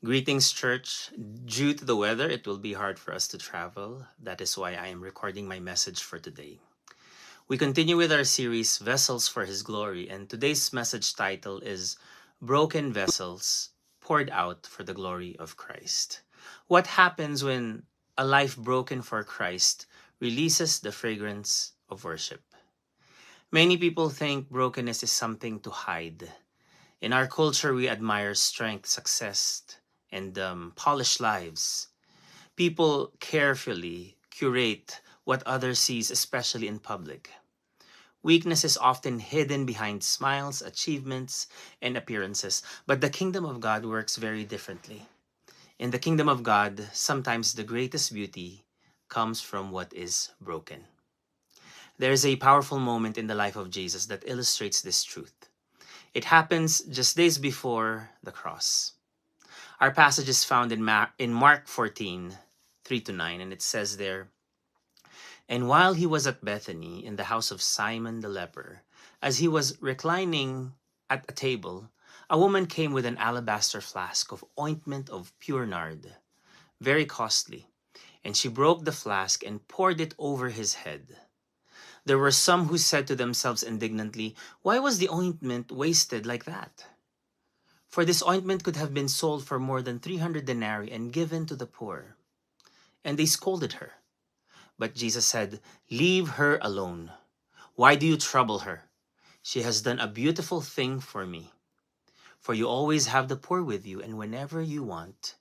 Greetings, church. Due to the weather, it will be hard for us to travel. That is why I am recording my message for today. We continue with our series, Vessels for His Glory, and today's message title is Broken Vessels Poured Out for the Glory of Christ. What happens when a life broken for Christ releases the fragrance of worship? Many people think brokenness is something to hide. In our culture, we admire strength, success, and polished lives. People carefully curate what others sees, especially in public. Weakness is often hidden behind smiles, achievements, and appearances, but the kingdom of God works very differently. In the kingdom of God, sometimes the greatest beauty comes from what is broken. There is a powerful moment in the life of Jesus that illustrates this truth. It happens just days before the cross. Our passage is found in Mark 14, 3-9, and it says there, "And while he was at Bethany in the house of Simon the leper, as he was reclining at a table, a woman came with an alabaster flask of ointment of pure nard, very costly, and she broke the flask and poured it over his head. There were some who said to themselves indignantly, 'Why was the ointment wasted like that?' For this ointment could have been sold for more than 300 denarii and given to the poor." And they scolded her. But Jesus said, "Leave her alone. Why do you trouble her? She has done a beautiful thing for me. For you always have the poor with you, and whenever you want,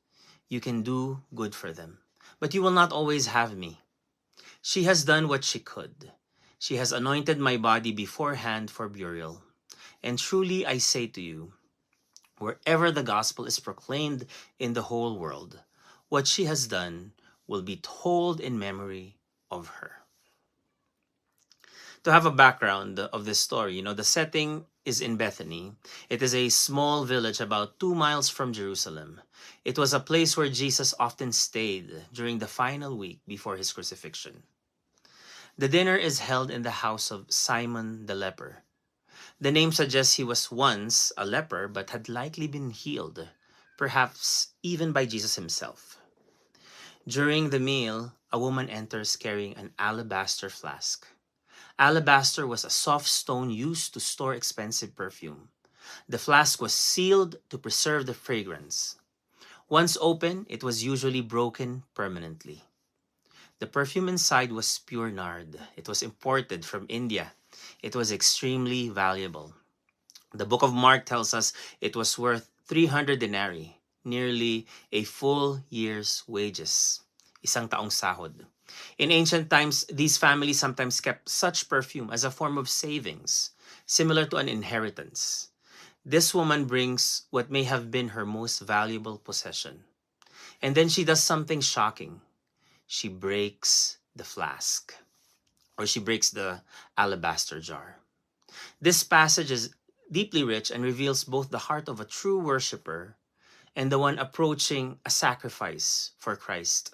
you can do good for them. But you will not always have me. She has done what she could. She has anointed my body beforehand for burial. And truly I say to you, wherever the gospel is proclaimed in the whole world, what she has done will be told in memory of her." To have a background of this story, the setting is in Bethany. It is a small village about 2 miles from Jerusalem. It was a place where Jesus often stayed during the final week before his crucifixion. The dinner is held in the house of Simon the leper. The name suggests he was once a leper but had likely been healed, perhaps even by Jesus himself. During the meal, a woman enters carrying an alabaster flask. Alabaster was a soft stone used to store expensive perfume. The flask was sealed to preserve the fragrance. Once open, it was usually broken permanently. The perfume inside was pure nard. It was imported from India. It was extremely valuable. The book of Mark tells us it was worth 300 denarii, nearly a full year's wages. Isang taong sahod. In ancient times, these families sometimes kept such perfume as a form of savings, similar to an inheritance. This woman brings what may have been her most valuable possession. And then she does something shocking. She breaks the flask, or she breaks the alabaster jar. This passage is deeply rich and reveals both the heart of a true worshiper and the one approaching a sacrifice for Christ.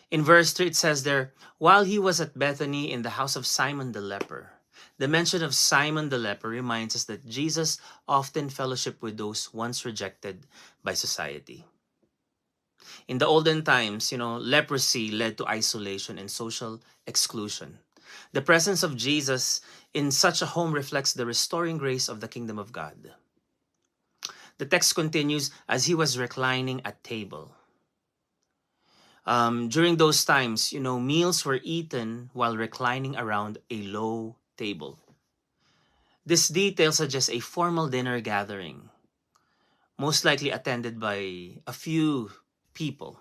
In verse 3, it says there, "While he was at Bethany in the house of Simon the leper." The mention of Simon the leper reminds us that Jesus often fellowshiped with those once rejected by society. In the olden times, leprosy led to isolation and social exclusion. The presence of Jesus in such a home reflects the restoring grace of the kingdom of God. The text continues, "As he was reclining at table." During those times, meals were eaten while reclining around a low table. This detail suggests a formal dinner gathering, most likely attended by a few people.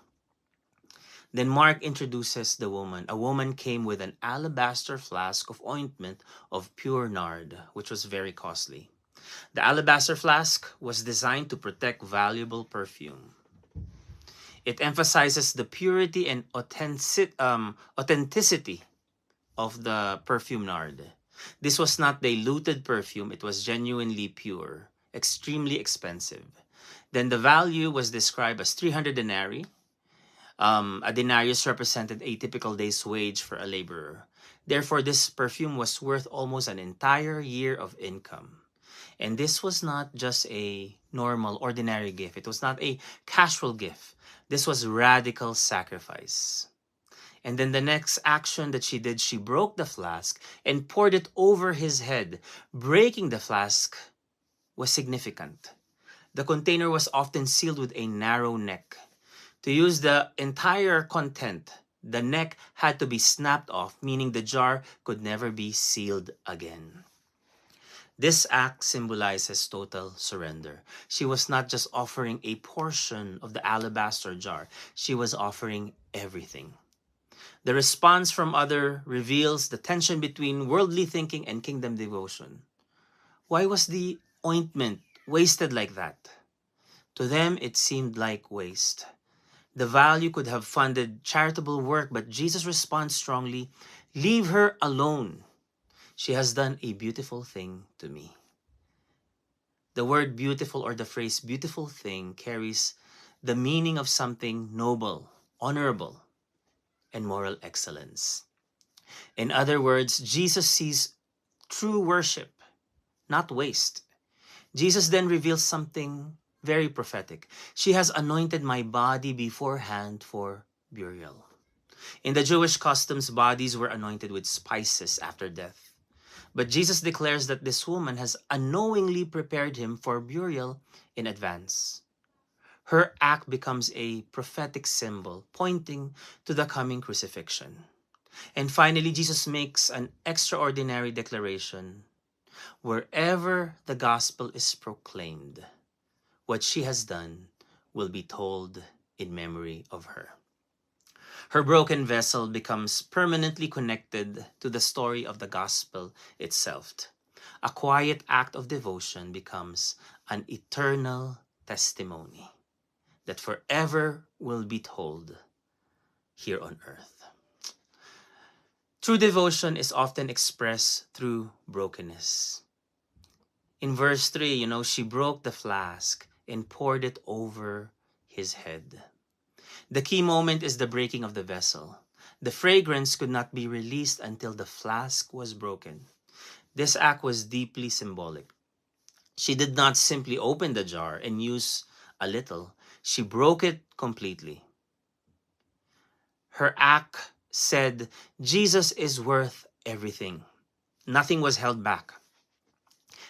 Then Mark introduces the woman. A woman came with an alabaster flask of ointment of pure nard, which was very costly. The alabaster flask was designed to protect valuable perfume. It emphasizes the purity and authenticity of the perfume nard. This was not diluted perfume, it was genuinely pure, extremely expensive. Then the value was described as 300 denarii. A denarius represented a typical day's wage for a laborer. Therefore, this perfume was worth almost an entire year of income. And this was not just a normal, ordinary gift. It was not a casual gift. This was radical sacrifice. And then the next action that she did, she broke the flask and poured it over his head. Breaking the flask was significant. The container was often sealed with a narrow neck. To use the entire content, the neck had to be snapped off, meaning the jar could never be sealed again. This act symbolizes total surrender. She was not just offering a portion of the alabaster jar, she was offering everything. The response from others reveals the tension between worldly thinking and kingdom devotion. Why was the ointment wasted like that? To them, it seemed like waste. The value could have funded charitable work, but Jesus responds strongly, "Leave her alone. She has done a beautiful thing to me." The word beautiful, or the phrase beautiful thing, carries the meaning of something noble, honorable, and moral excellence. In other words, Jesus sees true worship, not waste. Jesus then reveals something very prophetic. She has anointed my body beforehand for burial. In the Jewish customs, bodies were anointed with spices after death. But Jesus declares that this woman has unknowingly prepared him for burial in advance. Her act becomes a prophetic symbol pointing to the coming crucifixion. And finally, Jesus makes an extraordinary declaration. Wherever the gospel is proclaimed, what she has done will be told in memory of her. Her broken vessel becomes permanently connected to the story of the gospel itself. A quiet act of devotion becomes an eternal testimony that forever will be told here on earth. True devotion is often expressed through brokenness. In verse 3, she broke the flask and poured it over his head. The key moment is the breaking of the vessel. The fragrance could not be released until the flask was broken. This act was deeply symbolic. She did not simply open the jar and use a little. She broke it completely. Her act said, Jesus is worth everything. Nothing was held back.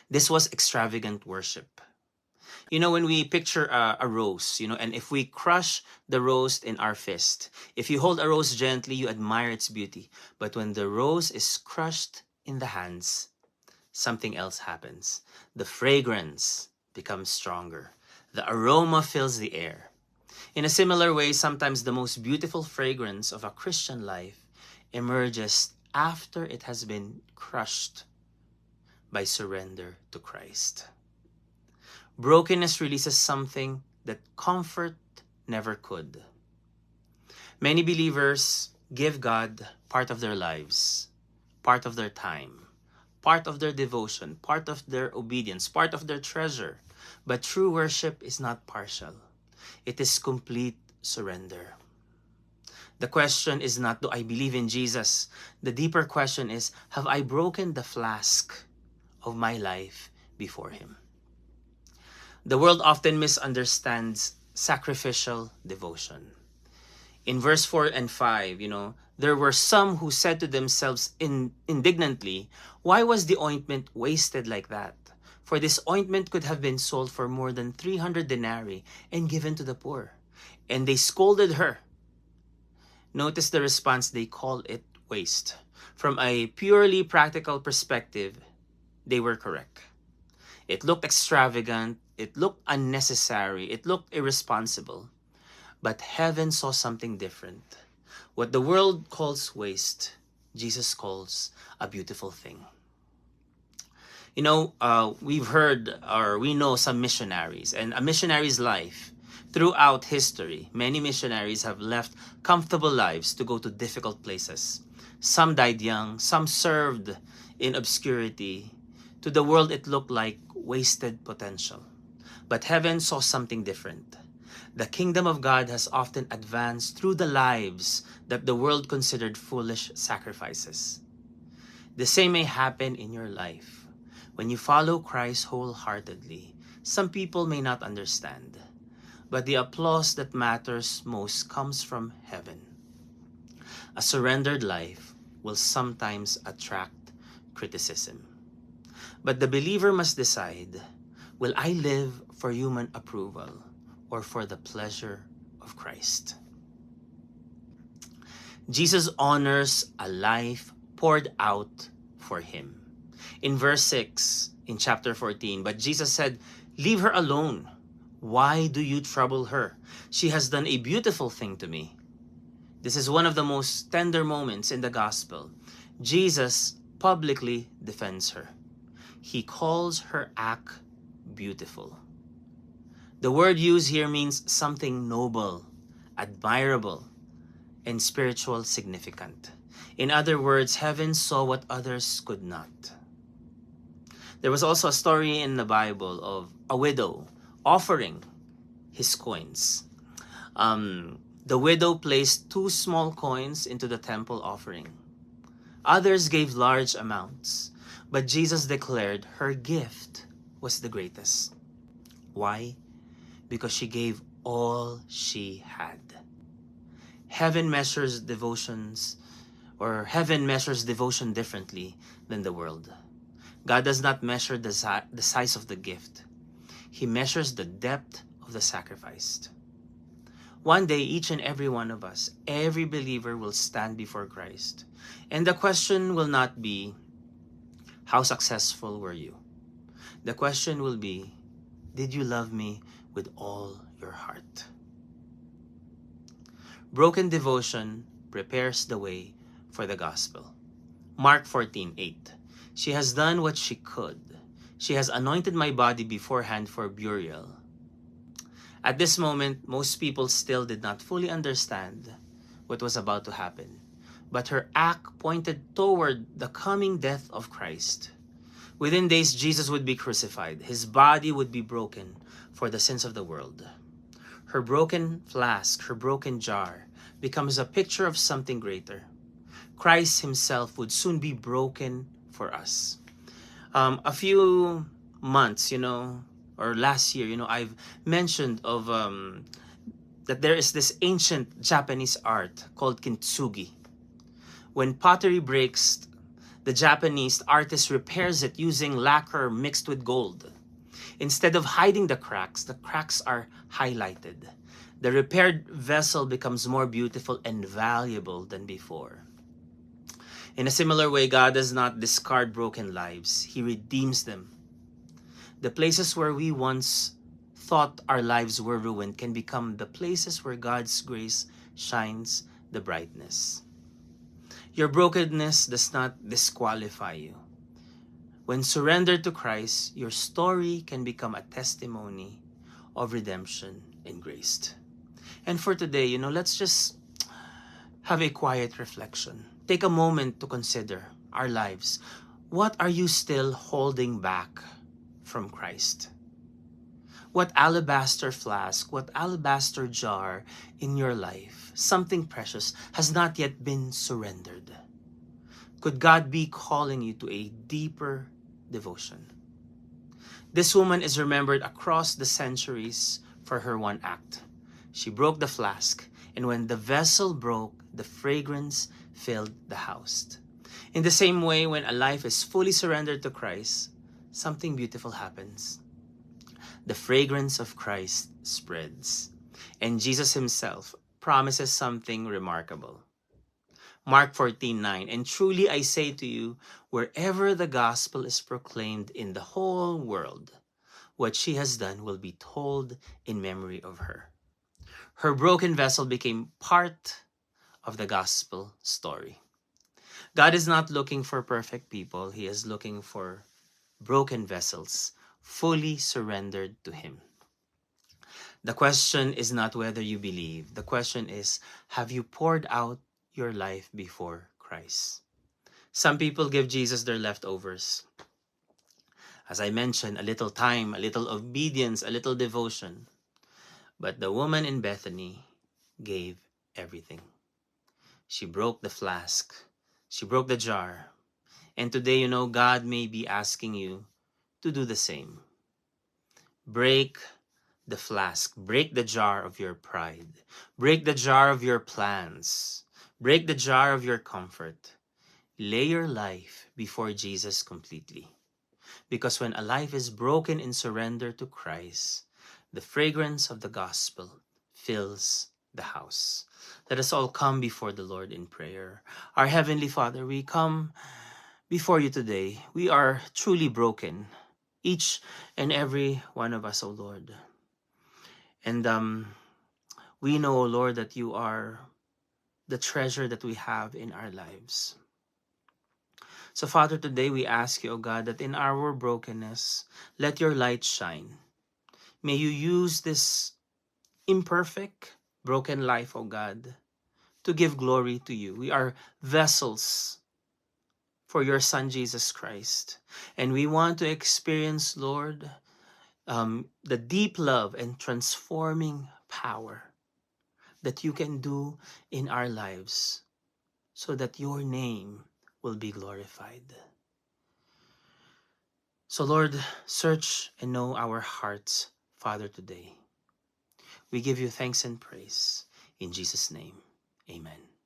This was extravagant worship. When we picture a rose, and if we crush the rose in our fist, if you hold a rose gently, you admire its beauty. But when the rose is crushed in the hands, something else happens. The fragrance becomes stronger. The aroma fills the air. In a similar way, sometimes the most beautiful fragrance of a Christian life emerges after it has been crushed by surrender to Christ. Brokenness releases something that comfort never could. Many believers give God part of their lives, part of their time, part of their devotion, part of their obedience, part of their treasure. But true worship is not partial. It is complete surrender. The question is not, do I believe in Jesus? The deeper question is, have I broken the flask of my life before him? The world often misunderstands sacrificial devotion. In verse 4 and 5, there were some who said to themselves indignantly, why was the ointment wasted like that? For this ointment could have been sold for more than 300 denarii and given to the poor. And they scolded her. Notice the response, they call it waste. From a purely practical perspective, they were correct. It looked extravagant, it looked unnecessary, it looked irresponsible. But heaven saw something different. What the world calls waste, Jesus calls a beautiful thing. We've heard, or we know some missionaries, and a missionary's life throughout history, many missionaries have left comfortable lives to go to difficult places. Some died young, some served in obscurity. To the world, it looked like wasted potential. But heaven saw something different. The kingdom of God has often advanced through the lives that the world considered foolish sacrifices. The same may happen in your life. When you follow Christ wholeheartedly, some people may not understand, but the applause that matters most comes from heaven. A surrendered life will sometimes attract criticism. But the believer must decide, will I live for human approval or for the pleasure of Christ? Jesus honors a life poured out for him. In verse 6 in chapter 14, but Jesus said, "Leave her alone. Why do you trouble her? She has done a beautiful thing to me." This is one of the most tender moments in the gospel. Jesus publicly defends her. He calls her act beautiful. The word used here means something noble, admirable, and spiritual significant. In other words, heaven saw what others could not. There was also a story in the Bible of a widow offering his coins. The widow placed 2 small coins into the temple offering. Others gave large amounts, but Jesus declared her gift was the greatest. Why? Because she gave all she had. Heaven measures devotion differently than the world. God does not measure the size of the gift. He measures the depth of the sacrifice. One day, each and every one of us, every believer, will stand before Christ. And the question will not be, how successful were you? The question will be, did you love me with all your heart? Broken devotion prepares the way for the gospel. Mark 14:8. She has done what she could. She has anointed my body beforehand for burial. At this moment, most people still did not fully understand what was about to happen, but her act pointed toward the coming death of Christ. Within days, Jesus would be crucified. His body would be broken for the sins of the world. Her broken flask, her broken jar, becomes a picture of something greater. Christ himself would soon be broken for us. A few months, or last year, I've mentioned of that there is this ancient Japanese art called kintsugi. When pottery breaks, the Japanese artist repairs it using lacquer mixed with gold. Instead of hiding the cracks are highlighted. The repaired vessel becomes more beautiful and valuable than before. In a similar way, God does not discard broken lives. He redeems them. The places where we once thought our lives were ruined can become the places where God's grace shines the brightness. Your brokenness does not disqualify you. When surrendered to Christ, your story can become a testimony of redemption and grace. And for today, let's just have a quiet reflection. Take a moment to consider our lives. What are you still holding back from Christ? What alabaster flask, what alabaster jar in your life, something precious, has not yet been surrendered? Could God be calling you to a deeper devotion? This woman is remembered across the centuries for her one act. She broke the flask, and when the vessel broke, the fragrance filled the house. In the same way, when a life is fully surrendered to Christ, something beautiful happens. The fragrance of Christ spreads, and Jesus himself promises something remarkable. Mark 14:9, and truly I say to you, wherever the gospel is proclaimed in the whole world, what she has done will be told in memory of her. Her broken vessel became part of the gospel story. God is not looking for perfect people. He is looking for broken vessels, fully surrendered to him. The question is not whether you believe. The question is, have you poured out your life before Christ? Some people give Jesus their leftovers. As I mentioned, a little time, a little obedience, a little devotion. But the woman in Bethany gave everything. She broke the flask. She broke the jar. And today, God may be asking you to do the same. Break the flask, break the jar of your pride, break the jar of your plans, break the jar of your comfort. Lay your life before Jesus completely. Because when a life is broken in surrender to Christ, the fragrance of the gospel fills the house. Let us all come before the Lord in prayer. Our Heavenly Father, we come before you today. We are truly broken, each and every one of us, O Lord. And we know, O Lord, that you are the treasure that we have in our lives. So, Father, today we ask you, O God, that in our brokenness, let your light shine. May you use this imperfect, broken life, O God, to give glory to you. We are vessels for your Son, Jesus Christ. And we want to experience, Lord, the deep love and transforming power that you can do in our lives so that your name will be glorified. So, Lord, search and know our hearts, Father, today. We give you thanks and praise. In Jesus' name, amen.